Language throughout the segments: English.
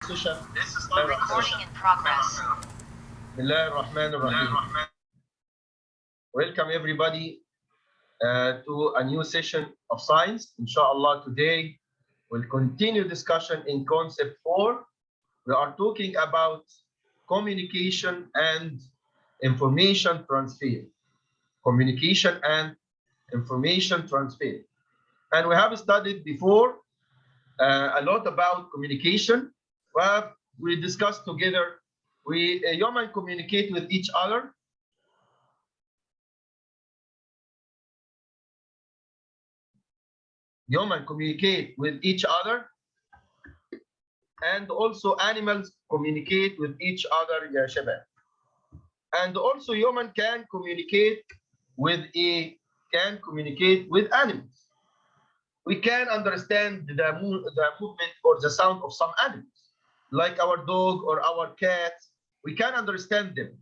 session. Recording in progress. Bismillah ar-Rahman ar-Rahim. Welcome everybody to a new session of science. Inshallah, today we'll continue discussion in concept 4. We are talking about communication and information transfer. Communication and information transfer. And we have studied before a lot about communication. We discussed together. Human communicate with each other. Human communicate with each other, and also animals communicate with each other, ya shabab. And also human can communicate with animals. We can understand the movement or the sound of some animals, like our dog or our cat. We can understand them.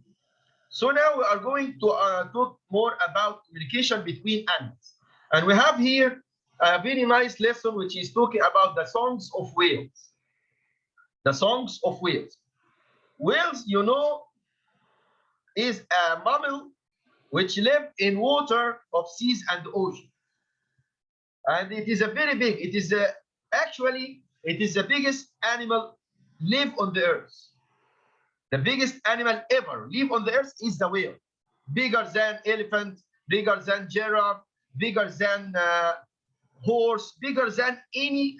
So now we are going to talk more about communication between animals. And we have here a very nice lesson which is talking about the songs of whales. The songs of whales. Whales, you know, is a mammal which live in water of seas and ocean. And it is a very big, it is actually, it is the biggest animal live on the earth. The biggest animal ever live on the earth is the whale. Bigger than elephant, bigger than giraffe, bigger than horse, bigger than any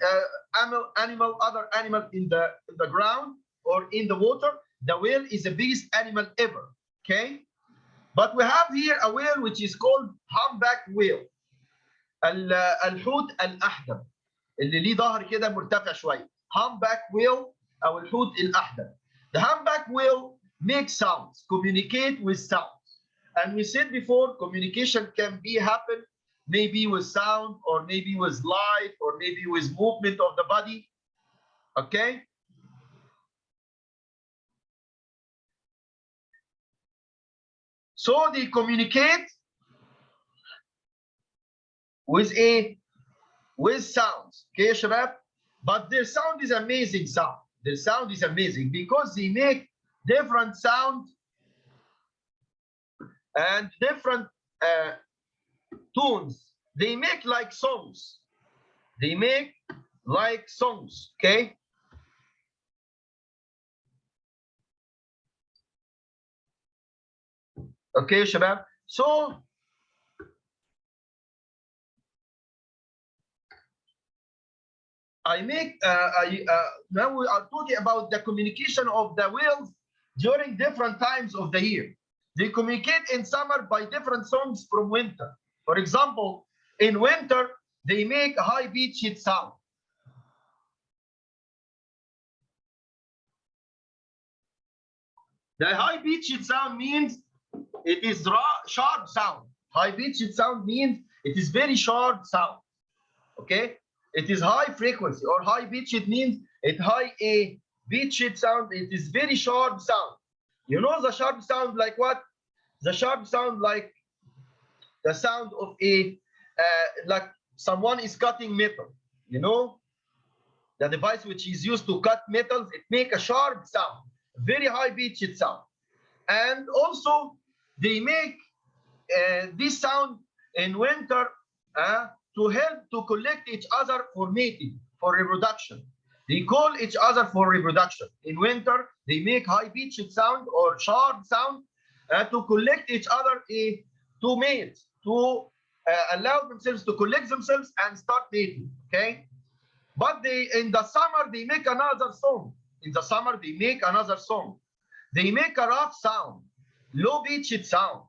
other animal in the ground or in the water. The whale is the biggest animal ever. Okay, but we have here a whale which is called humpback whale. الحوت الأحدب اللي ليه ظهر كده مرتفع شوية. Humpback whale أو الحوت الأحدب. The humpback whale makes sounds, communicate with sounds. And we said before, communication can happen maybe with sound, or maybe with light, or maybe with movement of the body. Okay? So they communicate with sounds. Okay, Shabab? But their sound is amazing sound. Their sound is amazing because they make different sound and different tones. They make like songs. They make like songs. Okay? Okay, Shabab? So now we are talking about the communication of the whales during different times of the year. They communicate in summer by different songs from winter. For example, in winter, they make a high-pitched sound. The high-pitched sound means it is sharp sound. High-pitched sound means it is very sharp sound. Okay? It is high frequency, or high pitched means it high a pitched sound. It is very sharp sound. You know the sharp sound like what? The sharp sound like the sound of a like someone is cutting metal. You know, the device which is used to cut metals, it make a sharp sound, very high pitched sound. And also they make this sound in winter to help to collect each other for mating, for reproduction. They call each other for reproduction. In winter, they make high-pitched sound or sharp sound to collect each other, to mate, to allow themselves to collect themselves and start mating. Okay, but in the summer they make another song. In the summer they make another song. They make a rough sound, low-pitched sound,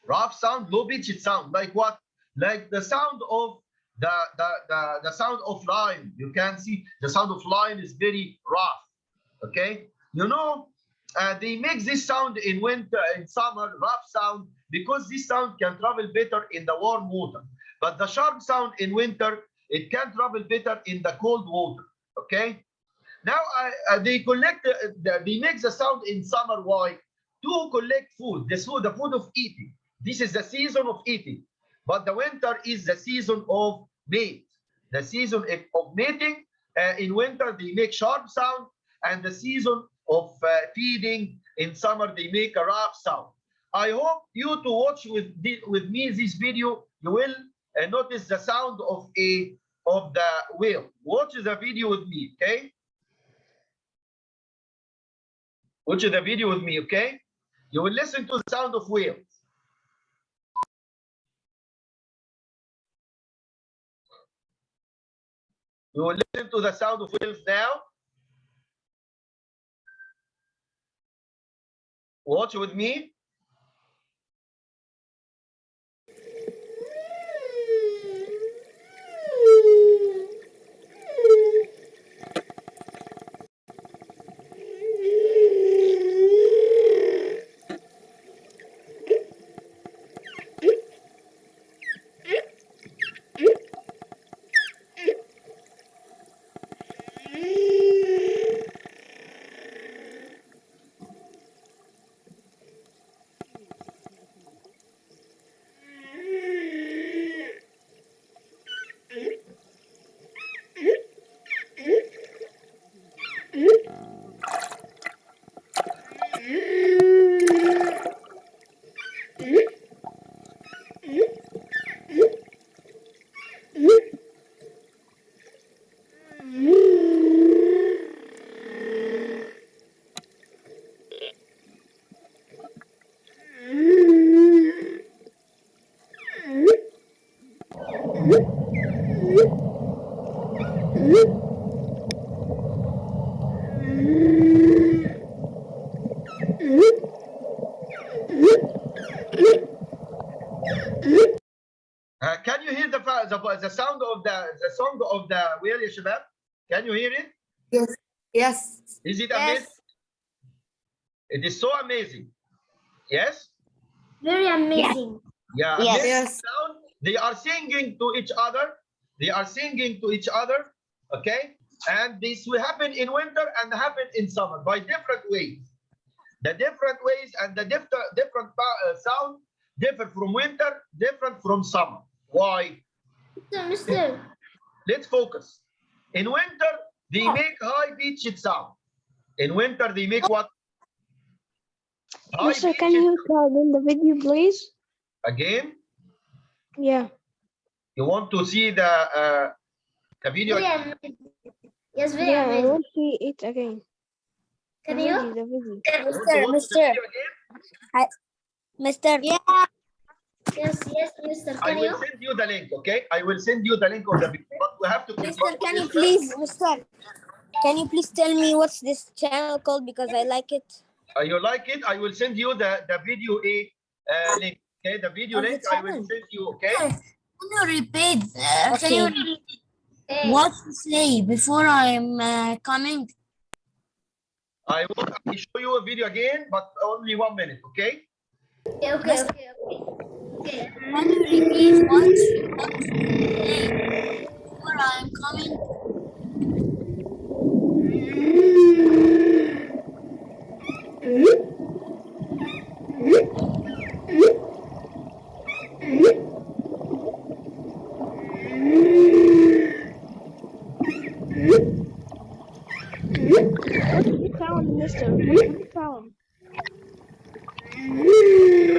rough sound, low-pitched sound. Like what? Like the sound of the sound of lion. You can see the sound of lion is very rough. Okay, you know, they make this sound in winter, in summer, rough sound, because this sound can travel better in the warm water. But the sharp sound in winter, it can travel better in the cold water. Okay, now they collect, they make the sound in summer. Why? To collect food, the food of eating. This is the season of eating. But the winter is the season of mate, the season of mating. In winter, they make sharp sound and the season of feeding in summer, they make a rough sound. I hope you to watch with me this video. You will notice the sound of the whale. Watch the video with me, okay? Watch the video with me, okay? You will listen to the sound of whales. You will listen to the sound of whales now. Watch with me. Can you hear the sound of the song of the whale, ya shabab? Can you hear it? Yes. Yes. Is it amazing? It is so amazing. Yes? Very amazing. Yeah, Yes. amazing Yes. sound. They are singing to each other. They are singing to each other. Okay? And this will happen in winter and happen in summer by different ways. The different ways and the different sound differ from winter, different from summer. Why? Mister. Let's focus. In winter, they make high-pitched sound. In winter, they make what? Mister, can you start in the video, please? Again? Yeah. You want to see the video? Very amazing. Yes, very Yeah, I amazing. want to see it again. Can The you? video, the video. You want to watch the video again? Mister. Yeah. Yes, Mister. I Can will you? send you the link, okay? I will send you the link of the video. But we have to Mister, can you please, Mister? Can you please tell me what's this channel called, because I like it? You like it? I will send you the video link. Okay, the video Of the link I will channel. send you, okay? Can you repeat? Can Okay. you repeat Okay. what to say before I'm coming? I will show you a video again, but only 1 minute, okay? Okay. Can you repeat what to say before I'm coming? What's the sound, Mister? What's the sound? I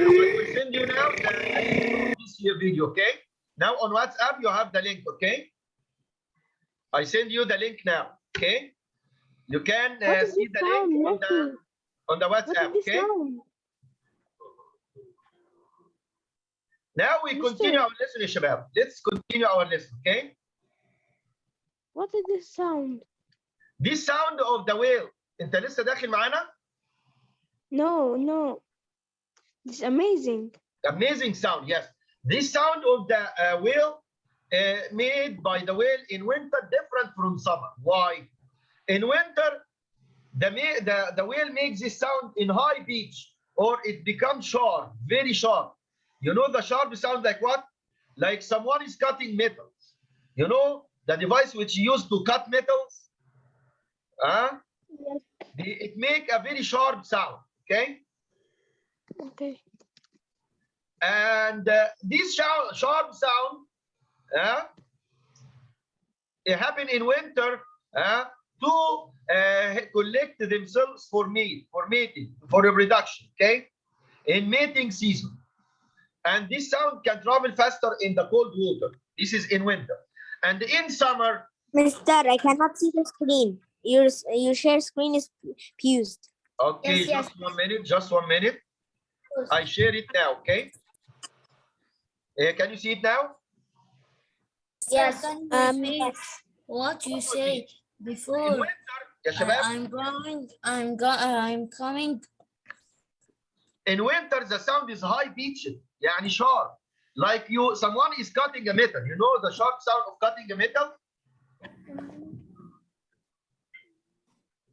will send you now the link of this video, okay? Now on WhatsApp, you have the link, okay? I send you the link now, okay? You can What is see this the link sound, Mister? on the What WhatsApp, is this okay? sound? Now we Mister. continue our lesson, ya shabab. Let's continue our lesson, okay? What is this sound? This sound of the whale. انت لسه داخل معانا؟ No. This is amazing. Amazing sound, yes. This sound of the whale made by the whale in winter different from summer. Why? In winter, the whale makes this sound in high pitch, or it becomes sharp, very sharp. You know the sharp sound like what? Like someone is cutting metals. You know the device which used to cut metals? Yes. It make a very sharp sound, okay? Okay. And this sharp sound, it happen in winter to collect themselves for mating, for reproduction, okay? In mating season. And this sound can travel faster in the cold water. This is in winter. And in summer, Mister, I cannot see the screen. Your share screen is fused. okay, Yes, yes. just 1 minute, just 1 minute. I share it now, okay? Can you see it now? Yes. Can you repeat Yes. what you say In before? winter, يا شباب, I'm coming. in winter the sound is high pitched, يعني sharp. Like someone is cutting a metal. You know the sharp sound of cutting a metal?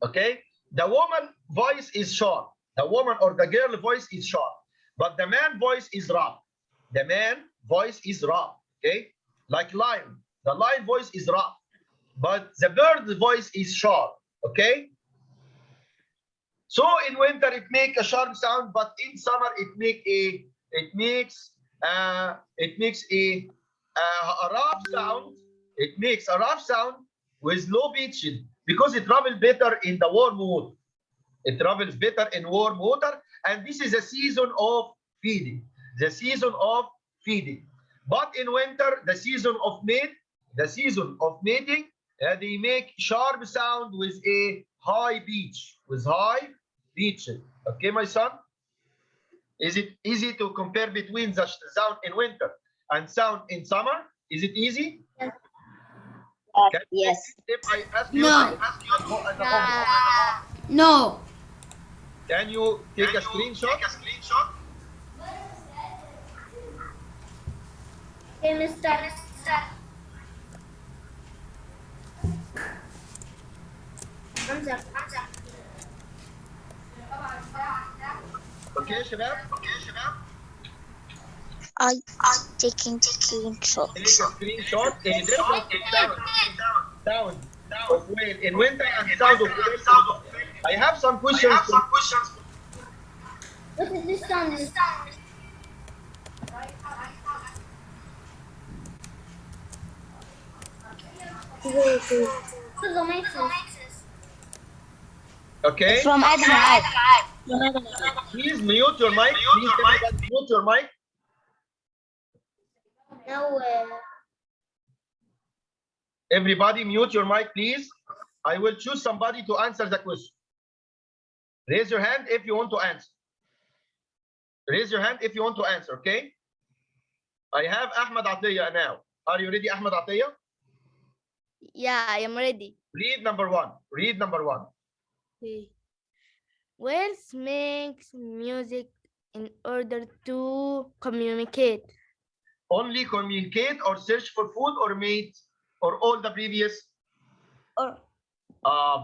Okay? The woman voice is sharp. The woman or the girl voice is sharp. But the man voice is rough. The man voice is rough. Okay? Like lion. The lion voice is rough. But the bird voice is sharp. Okay? So in winter it make a sharp sound, but in summer it makes a rough sound. It makes a rough sound with low pitch because it travels better in the warm water. It travels better in warm water, and this is a season of feeding. The season of feeding. But in winter, the season of mating, they make sharp sound with a high pitch, Okay, my son? Is it easy to compare between the sound in winter and sound in summer? Is it easy? Yes. If I ask you, No. as a homework, No. can you take a screenshot? Okay, Mister. Hamza. Okay, Shabab? I taking screenshot. Take a screenshot in different sound of whale in winter and sound of whale in summer. I have some questions. What is this sound? Okay? From Adhad. Please mute your mic. Please everybody mute your mic. Now, Everybody mute your mic, please. I will choose somebody to answer the question. Raise your hand if you want to answer. Raise your hand if you want to answer, okay? I have Ahmed Atiyah now. Are you ready, Ahmed Atiyah? Yeah, I am ready. Read number 1. Read number 1. Okay. Whales makes music in order to communicate. Only communicate or search for food or mate or all the previous? Or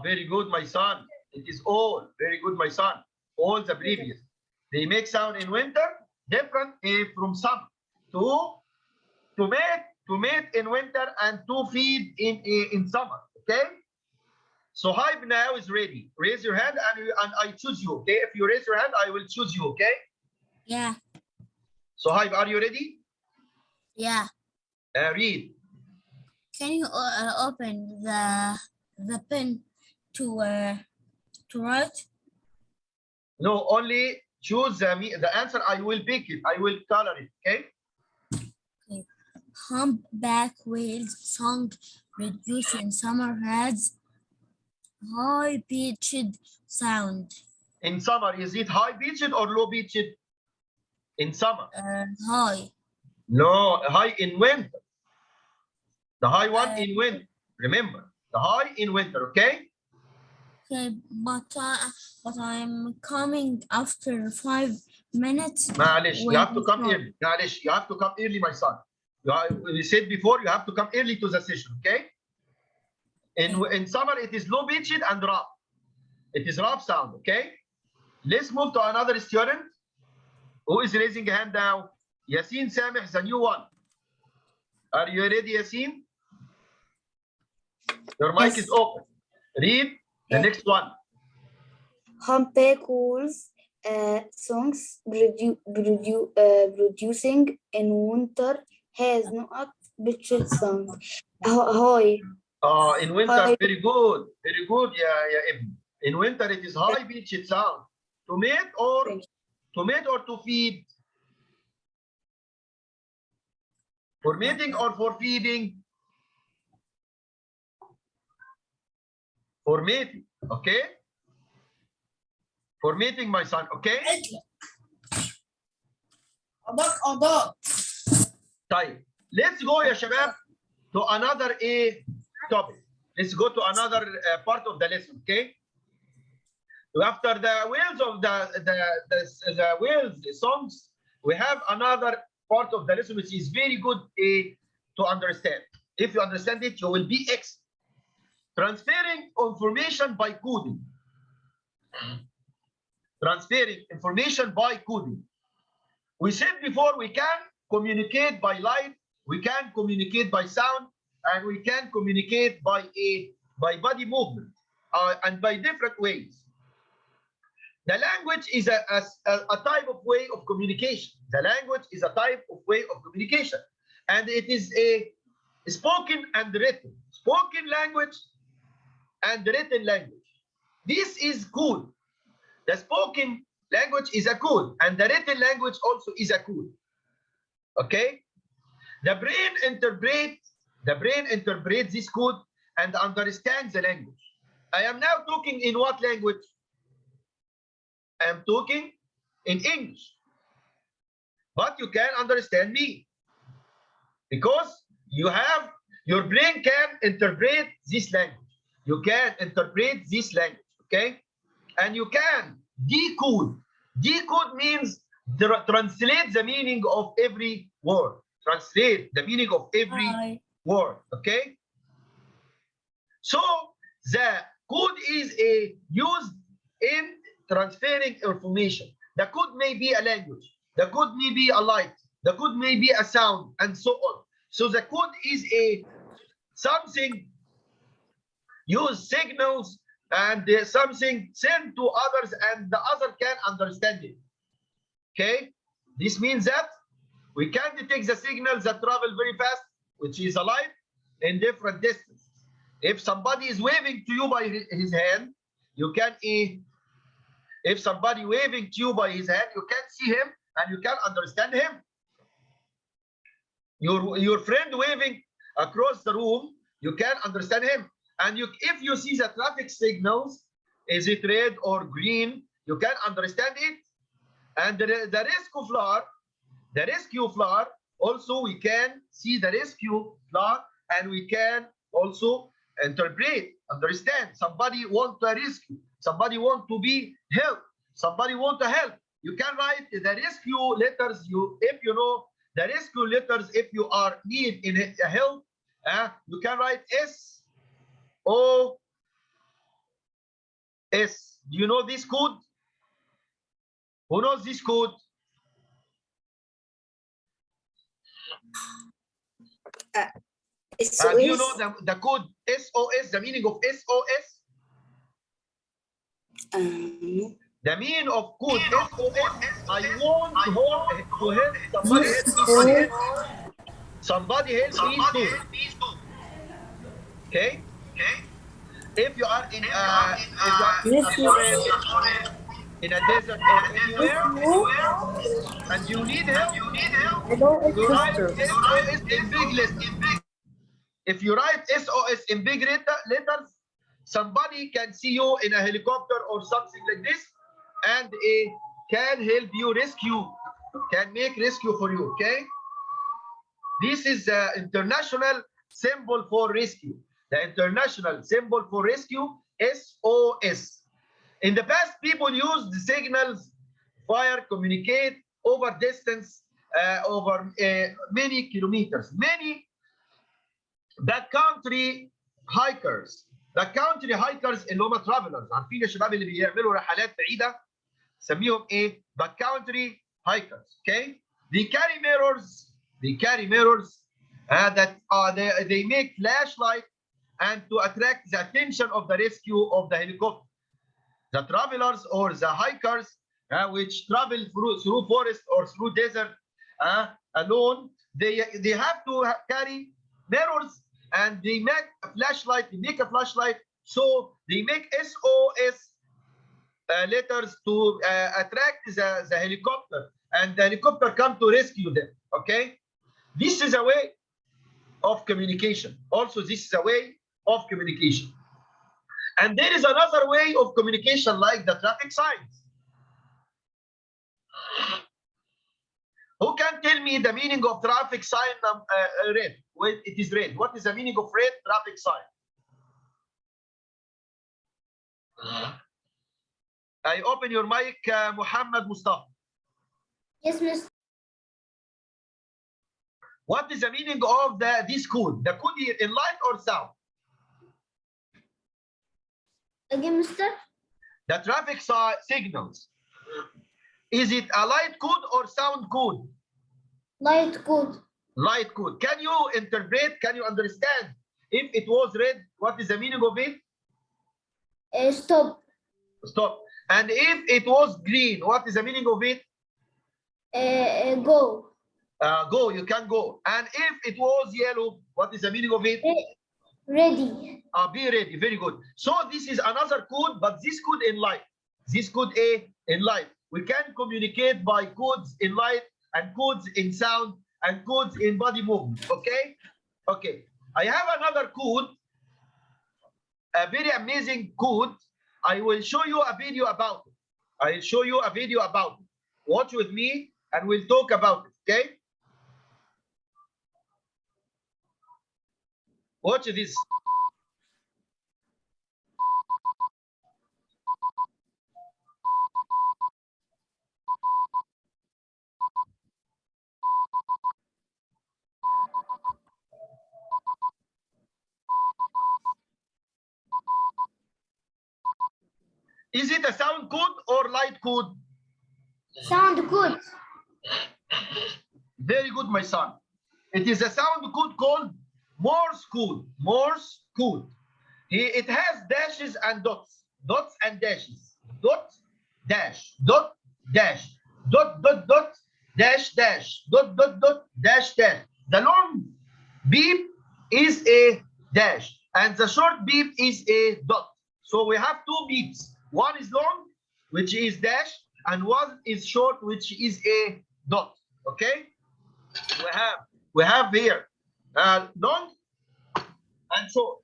Very good, my son. It is all. Very good, my son. All the previous. They make sound in winter different from summer. To mate in winter and to feed in summer. Okay? So Hype now is ready. Raise your hand and I choose you. Okay? If you raise your hand, I will choose you. Okay? Yeah, So Hype, are you ready? yeah. Read. Can you open the pen to write? No, only choose the answer. I will pick it. I will color it. Okay? Humpback whale's song reduced in summer has high-pitched sound. In summer, is it high pitched or low pitched? In summer. High. No, high in winter. The high one in winter. Remember, the high in winter, okay? Okay, but I'm coming after 5 minutes. معلش, you have to come When- early. معلش, you have to come early, my son. We said before, you have to come early to the session, okay? In summer, it is low pitched and rough. It is rough sound, okay? Let's move to another student. Who is raising a hand now? Yasin Samih, the new one. Are you ready, Yasin? Your mic is open. Read the next one. Humpback whales songs producing in winter has not pitched sound. High In winter, High. very good. Very good, yeah, Ibn. In winter, it is high pitched sound. To mate or to feed? For mating or for feeding? For mating, okay? For mating, my son, okay? طيب, let's go يا شباب to another topic. Let's go to another part of the lesson, okay? After the whales of the whales songs, we have another part of the lesson which is very good to understand. If you understand it, you will be excellent. Transferring information by coding. Transferring information by coding. We said before we can communicate by light, we can communicate by sound, and we can communicate by body movement and by different ways. The language is a type of way of communication. The language is a type of way of communication, and it is a spoken and written. Spoken language and written language. This is code. The spoken language is a code, and the written language also is a code. Okay? The brain interprets this code and understands the language. I am now talking in what language? I am talking in English. But you can understand me because your brain can interpret this language. You can interpret this language, okay? And you can decode. Decode means translate the meaning of every word. Translate the meaning of every word, okay? So the code is used in transferring information. The code may be a language. The code may be a light. The code may be a sound, and so on. So the code is something use signals and something sent to others, and the other can understand it. Okay, this means that we can detect the signals that travel very fast, which is a light, in different distance. If somebody is waving to you by his hand, you can if somebody waving to you by his hand, you can see him and you can understand him. Your friend waving across the room, you can understand him. And if you see the traffic signals, is it red or green, you can understand it. And the rescue flower, also we can see the rescue flower, and we can also interpret, understand. Somebody want to rescue, somebody want to be helped, somebody want to help. You can write the rescue letters. If you know the rescue letters, if you are need in a help, you can write SOS. Do you know this code? Who knows this code? Do you know the code SOS, the meaning of SOS? The meaning of code SOS, I want to help somebody help me soon. Okay? If you are in a desert or anywhere, and you need help, you write SOS in big letters. If you write SOS in big letters, somebody can see you in a helicopter or something like this, and can help you rescue, can make rescue for you, okay? This is the international symbol for rescue. The international symbol for rescue, SOS. In the past, people used the signals, fire, communicate over distance, over many kilometers. Many backcountry hikers اللي هم travelers، عارفين يا شباب اللي بيعملوا رحلات بعيدة سميهم ايه؟ backcountry hikers. Okay? They carry mirrors that they make flashlight and to attract the attention of the rescue of the helicopter. The travelers or the hikers which travel through forest or through desert alone, they have to carry mirrors and they make a flashlight. They make a flashlight, so they make SOS letters to attract the helicopter, and the helicopter come to rescue them. Okay, this is a way of communication. Also, this is a way of communication. And there is another way of communication, like the traffic signs. Who can tell me the meaning of traffic sign red? When it is red, what is the meaning of red traffic sign? I open your mic, Muhammad Mustafa. Yes, Mister. What is the meaning of this code? The code here in light or sound? Again, Mister. The traffic signals. Is it a light code or sound code? Light code. Light code. Can you interpret? Can you understand? If it was red, what is the meaning of it? Stop. Stop. And if it was green, what is the meaning of it? Go. Go. You can go. And if it was yellow, what is the meaning of it? Ready. Be ready. Very good. So this is another code, but this code in light. This code A in light. We can communicate by codes in light and codes in sound and codes in body movement. Okay? Okay. I have another code, a very amazing code. I will show you a video about it. I'll show you a video about it. Watch with me and we'll talk about it. Okay? Watch this. Is it a sound code or light code? Sound good. Very good, my son. It is a sound code called Morse code. Morse code. It has dashes and dots. Dots and dashes. Dot, dash, dot, dash, dot, dot, dot, dash, dash, dot, dot, dot, dash, dash. The long beep is a dash, and the short beep is a dot. So we have two beeps. One is long, which is dash, and one is short, which is a dot. Okay? We have here long and short.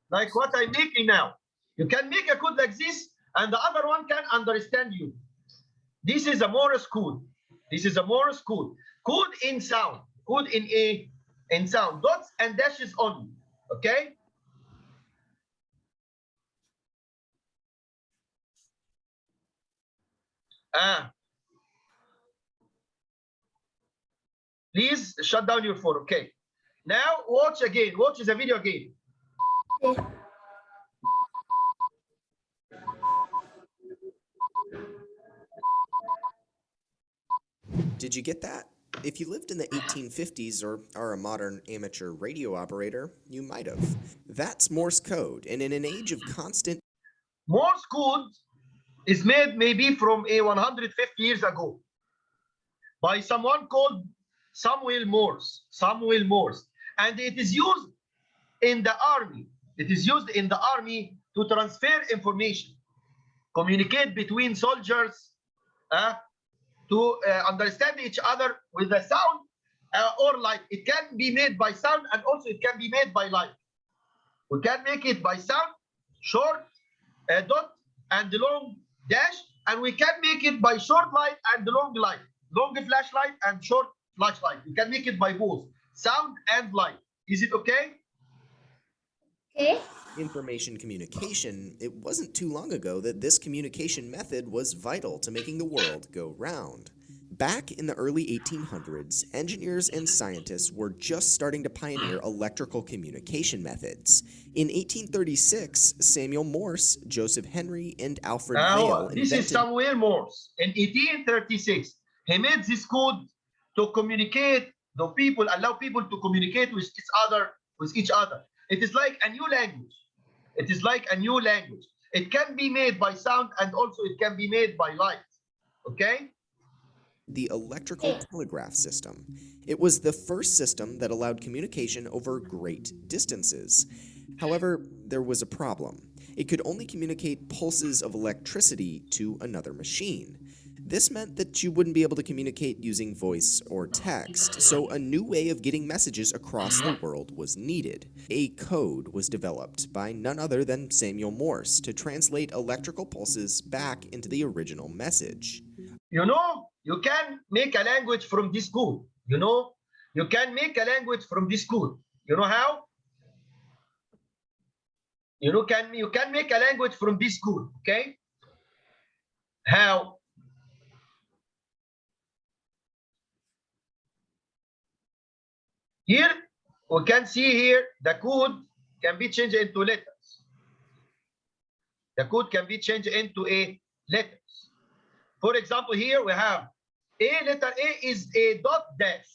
Like what I'm making now. You can make a code like this, and the other one can understand you. This is a Morse code. This is a Morse code. Code in sound. Code in sound. Dots and dashes only. Okay? Please shut down your phone. Okay. Now watch again. Watch the video again. Okay. Did you get that? If you lived in the 1850s or are a modern amateur radio operator, you might have. That's Morse code, and in an age of constant Morse code is made maybe from 150 years ago by someone called Samuel Morse. Samuel Morse. And it is used in the army. It is used in the army to transfer information, communicate between soldiers, to understand each other with the sound or light. It can be made by sound, and also it can be made by light. We can make it by sound, short dot and long dash, and we can make it by short light and long light, long flashlight and short flashlight. We can make it by both sound and light. Is it okay? Okay. information communication, it wasn't too long ago that this communication method was vital to making the world go round. Back in the early 1800s, engineers and scientists were just starting to pioneer electrical communication methods. In 1836, Samuel Morse, Joseph Henry, and Alfred Vail this is Samuel Morse. In 1836, he made this code to communicate the people, allow people to communicate with each other. It is like a new language. It is like a new language. it can be made by sound and also it can be made by light. Okay? The electrical telegraph system. It was the first system that allowed communication over great distances. However, there was a problem. It could only communicate pulses of electricity to another machine. This meant that you wouldn't be able to communicate using voice or text, so a new way of getting messages across the world was needed. A code was developed by none other than Samuel Morse to translate electrical pulses back into the original message. You know, you can make a language from this code. You know, you can make a language from this code. You know how? You can make a language from this code. Okay? How? Here we can see here the code can be changed into letters. The code can be changed into a letters. For example, here we have A, letter A is a dot dash.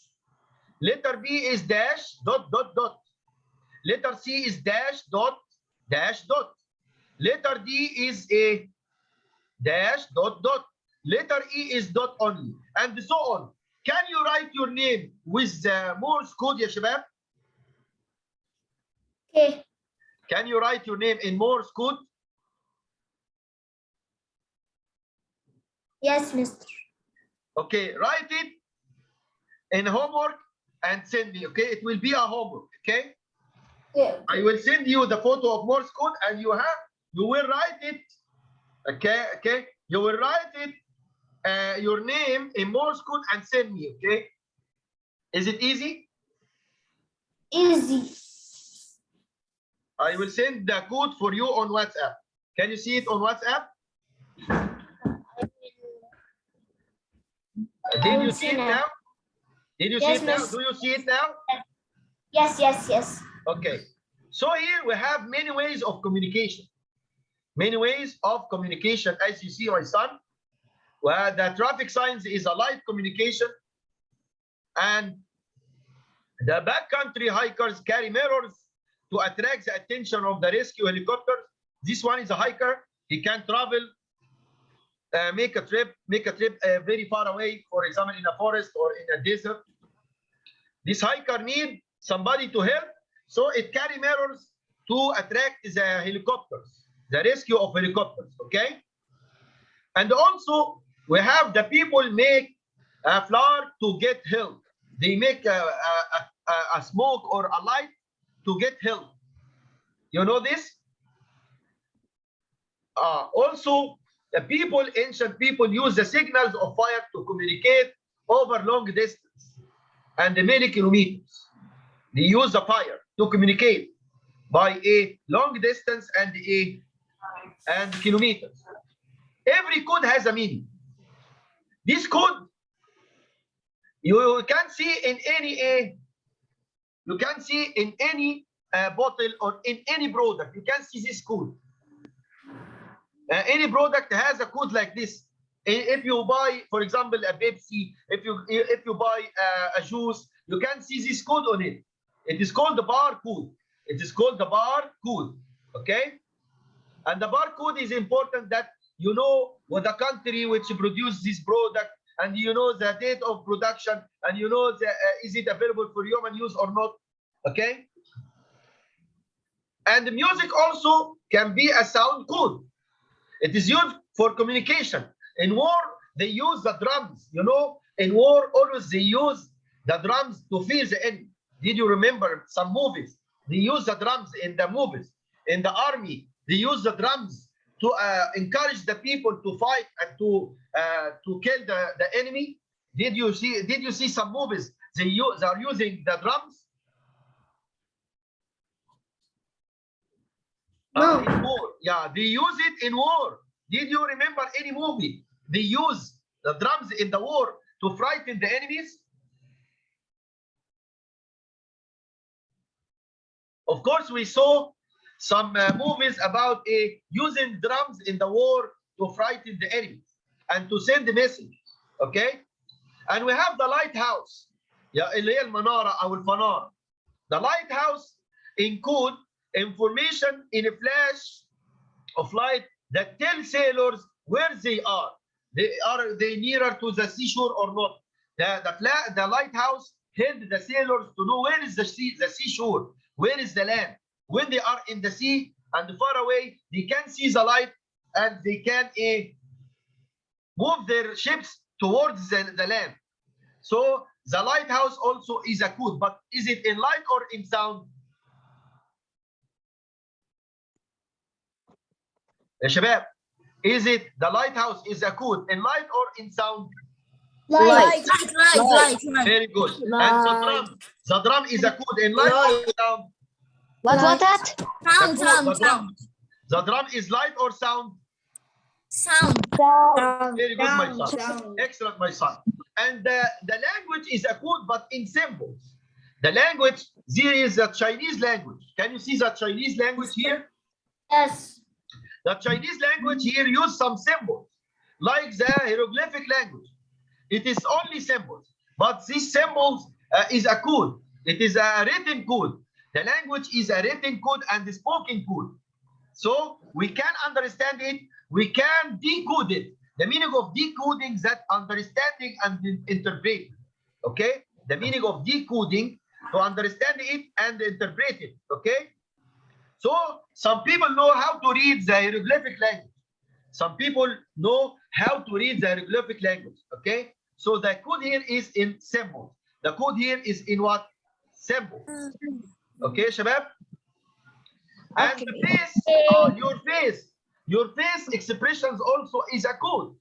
Letter B is dash dot dot dot. Letter C is dash dot dash dot. Letter D is a dash dot dot. Letter E is dot only, and so on. Can you write your name with Morse code, ya shabab? Okay. Can you write your name in Morse code? Yes, Mister. Okay, write it in homework and send me. Okay, it will be a homework. Okay, Yeah. I will send you the photo of Morse code, and you will write it. Okay, you will write it your name in Morse code and send me. Okay, is it easy? Easy. I will send the code for you on WhatsApp. Can you see it on WhatsApp? Did you see it now? Did you see Yes, it now? miss. Do you see it now? Yes, yes, yes. Okay. So here we have many ways of communication. Many ways of communication, as you see, my son. Where the traffic signs is a light communication, and the backcountry hikers carry mirrors to attract the attention of the rescue helicopters. This one is a hiker. He can travel, make a trip very far away, for example, in a forest or in a desert. This hiker need somebody to help, so it carry mirrors to attract the helicopters, the rescue of helicopters. Okay, and also we have the people make a flower to get help. They make a smoke or a light to get help. You know this? Also, the people, ancient people, use the signals of fire to communicate over long distance and many kilometers. They use the fire to communicate by a long distance and kilometers. Every code has a meaning. This code you can see in any bottle or in any product. You can see this code. Any product has a code like this. If you buy, for example, a Pepsi, if you buy a juice, you can see this code on it. It is called the barcode. It is called the barcode. Okay, and the barcode is important, that you know what the country which produced this product, and you know the date of production, and you know is it available for human use or not. Okay, and the music also can be a sound code. It is used for communication. In war, they use the drums. You know, in war, always they use the drums to fear the enemy. Did you remember some movies? They use the drums in the movies. In the army, they use the drums to encourage the people to fight and to kill the enemy. Did you see some movies? They are using the drums. No. In war. Yeah, they use it in war. Did you remember any movie? They use the drums in the war to frighten the enemies. Of course, we saw some movies about using drums in the war to frighten the enemies and to send the message. Okay, and we have the lighthouse. Yeah, اللي هي المنارة أو الفنار. The lighthouse encode information in a flash of light that tell sailors where they are. Are they nearer to the seashore or not? The lighthouse helped the sailors to know where is the seashore, where is the land. When they are in the sea and far away, they can see the light and they can move their ships towards the land. So the lighthouse also is a code, but is it in light or in sound? يا شباب, is it the lighthouse is a code in light or in sound? Light. Very good. And the drum is a code in light or in sound? What that? Sound. The drum is light or sound? Sound. Very good, my son. Excellent, my son. And the language is a code, but in symbols. The language, there is a Chinese language. Can you see the Chinese language here? Yes. The Chinese language here use some symbols, like the hieroglyphic language. It is only symbols, but these symbols is a code. It is a written code. The language is a written code and a spoken code. So we can understand it, we can decode it. The meaning of decoding is that understanding and interpreting. Okay? The meaning of decoding, to understand it and interpret it. Okay? So some people know how to read the hieroglyphic language. Some people know how to read the hieroglyphic language. Okay? So the code here is in symbols. The code here is in what? Symbols. Okay, Shabab? And the face, your face expressions also is a code.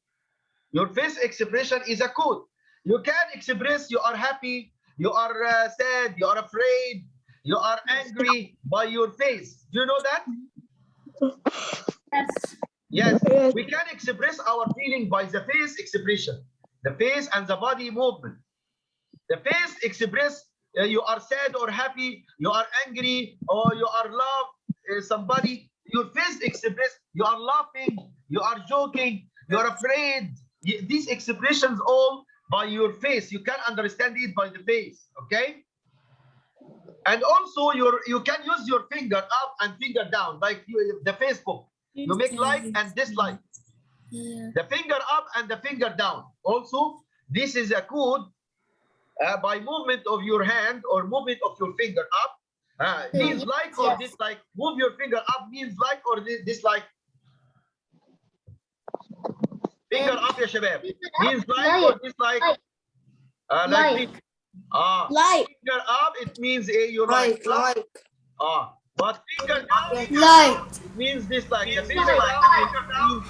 Your face expression is a code. You can express you are happy, you are sad, you are afraid, you are angry by your face. Do you know that? Yes. Yes, we can express our feeling by the face expression, the face and the body movement. The face express you are sad or happy, you are angry, or you are love somebody. Your face express you are laughing, you are joking, you are afraid. These expressions all by your face. You can understand it by the face. Okay. And also you can use your finger up and finger down, like the Facebook. You make like and dislike. The finger up and the finger down. Also, this is a code by movement of your hand or movement of your finger up. Means like or dislike. Move your finger up means like or dislike. Finger up, ya shabab. Means like or dislike. Like this. Like. Finger up, it means you like. But finger down, Like. it means dislike. The finger down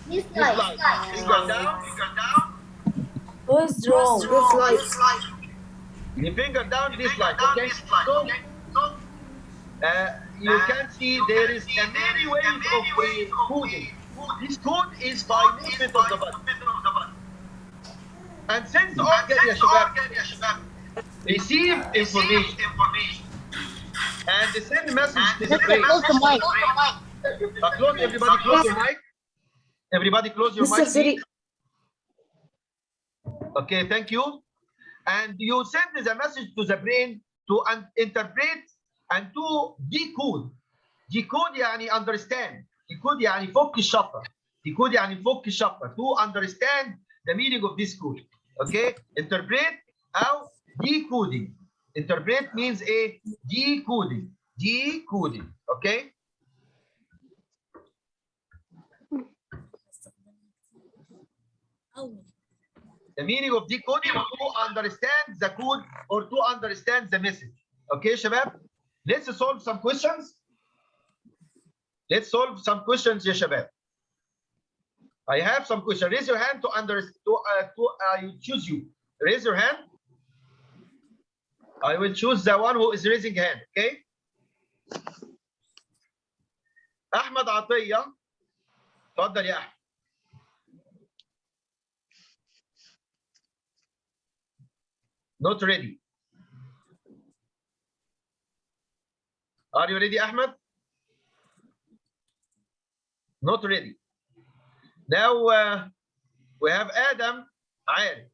means dislike. Finger down. What's wrong? The finger down, dislike. Okay. So you can see there is many ways of coding. This code is by movement of the button. And since organ, ya shabab, receive information and send message to the brain. Close, everybody close your mic. Everybody close your mic. Please. Okay, thank you. And you send the message to the brain to interpret and to decode. Decode يعني understand. Decode يعني فك الشفرة. Decode يعني فك الشفرة. To understand the meaning of this code. Okay? Interpret أو decoding. Interpret means a decoding. Decoding. Okay? The meaning of decoding to understand the code or to understand the message. Okay, Shabab? Let's solve some questions. Let's solve some questions, ya Shabab. I have some questions. Raise your hand to choose you. Raise your hand. I will choose the one who is raising hand. Okay? Ahmed Atiyah. تفضل يا أحمد. Not ready. Are you ready, Ahmed? Not ready. Now we have Adam Arif.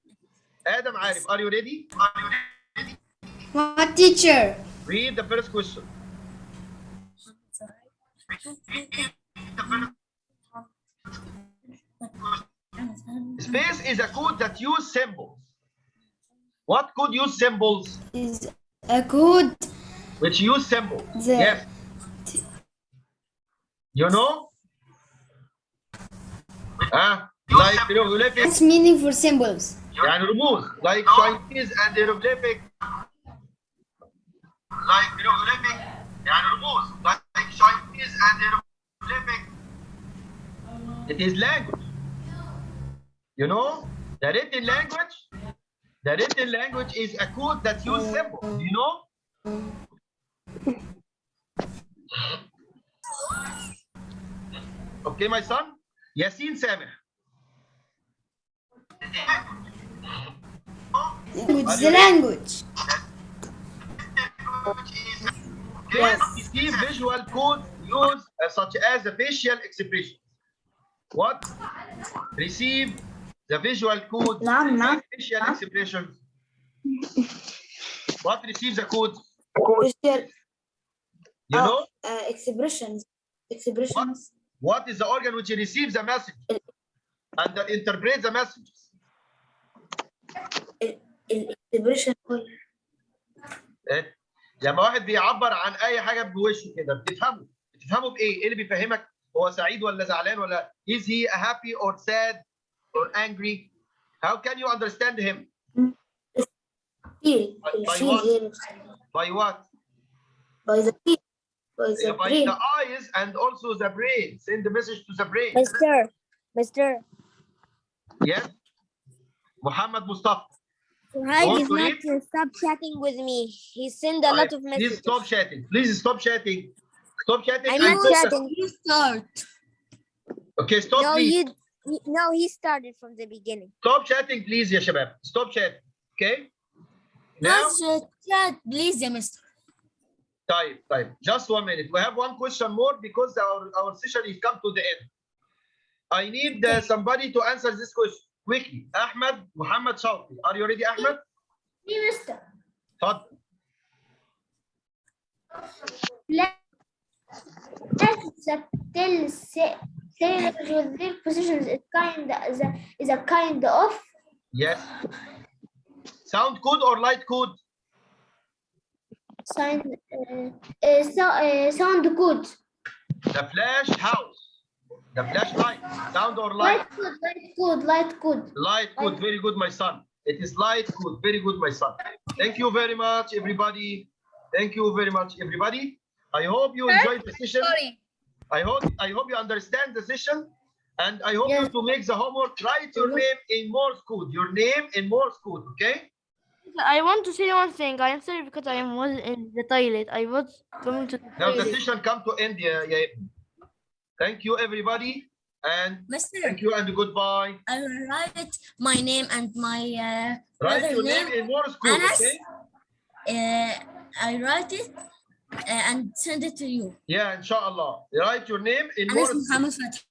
Adam Arif, are you ready? What, teacher? Read the first question. Space is a code that use symbols. What could use symbols? Is a code. Which use symbols. The- Yes. You know? Like hieroglyphic. What's meaning for symbols? يعني رموز. Like Chinese and hieroglyphic. Like hieroglyphic. يعني رموز. Like Chinese and hieroglyphic. It is language. You know? The written language is a code that uses symbols. Do you know? Okay, my son. Yasin Sameh. It's the language. Yes. Receive visual code used such as the facial expression. What? Receive the visual code نعم. facial expression. What receives the code? You know? Expressions. What is the organ which receives the message and that interprets the messages? Expression. إيه؟ لما واحد بيعبر عن اي حاجه بوشه كده بتفهمه بايه؟ ايه اللي بيفهمك؟ هو سعيد ولا زعلان ولا is he happy or sad or angry? How can you understand him? By what? By what? By the feet. By the eyes and also the brain. Send the message to the brain. Mister. Yes. Muhammad Mustafa. Suhaib Want is to not read? to stop chatting with me. He sent a lot of Please messages. stop chatting. Please stop chatting. Stop chatting. I'm and not focus. chatting. You start. Okay, stop No, please. no, he started from the beginning. Stop chatting please يا شباب. Stop chatting. Okay? Now, Just chat, please, يا مستر. طيب. Just 1 minute. We have one question more because our session is come to the end. I need somebody to answer this question quickly. Ahmed Muhammad Shawqi. Are you ready, Ahmed? Yes. اتفضل. Tell sailors with their positions is a kind of Yes. Sound code or light code? sound code. The flash house. The flashlight. Sound or light? Light code. Light code. Very good, my son. It is light code. Very good, my son. Thank you very much, everybody. Thank you very much, everybody. I hope you enjoyed the session. I hope you understand the session, and I hope you to make the homework. Write your name in Morse code. Your name in Morse code, okay? I want to say one thing. I'm sorry because I was in the toilet. I was going to the Now the toilet. session come to end. Yeah. Thank you, everybody, and Mister, thank you and goodbye. I will write my name and my Write brother your name in Morse code, Anas. okay? I write it and send it to you. Yeah, inshallah. Write your name in Anas Morse code. Muhammad Fatih.